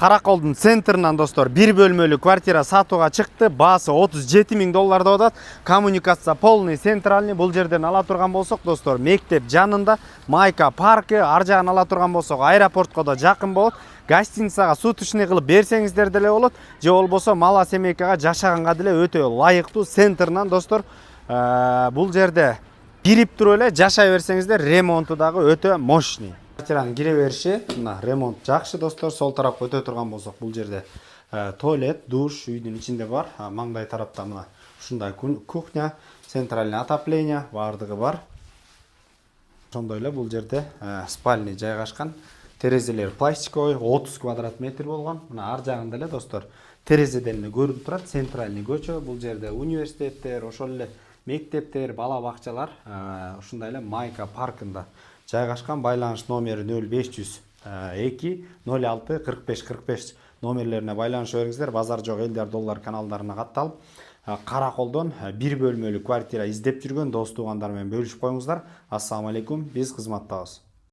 Караколдун центринен достор 1 бөлмөлүү квартира сатууга чыкты. Баасы 37 000 доллар деп атат. Коммуникация полный центральный. Бул жерден ала турган болсок достор, мектеп жанында, Майка паркы, ар жагын ала турган болсок, аэропортко да жакын болот. Гостиницага суточный кылып берсеңиздер деле болот. Же болбосо мала семейкага жашаганга деле өтө лайыктуу центринен достор. Бул жерде кирип туруп эле жашай берсеңиздер, ремонту дагы өтө мощный. Квартиранын кире бериши, мына ремонт жакшы достор. Сол тарапка өтө турган болсок, бул жерде туалет, душ үйдүн ичинде бар. Маңдай тарапта мына ушундай кухня, центральный отопление бардыгы бар. Ошондой эле бул жерде спальня жайгашкан. Терезелер пластиковый, 30 квадрат метр болгон. Мына ар жагында эле достор терезеден эле көрүнүп турат. Центральный көчө, бул жерде университеттер, ошол эле мектептер, бала бакчалар ушундай эле Майка паркында жайгашкан. Байланыш номери 0502 06 45 45 номерлерине байланышып бериңиздер. Базар жок элдер доллар каналдарына катталып, Караколдон 1 бөлмөлүү квартира издеп жүргөн дос туугандар менен бөлүшүп коюңуздар. Ассаламу алейкум, биз кызматтабыз.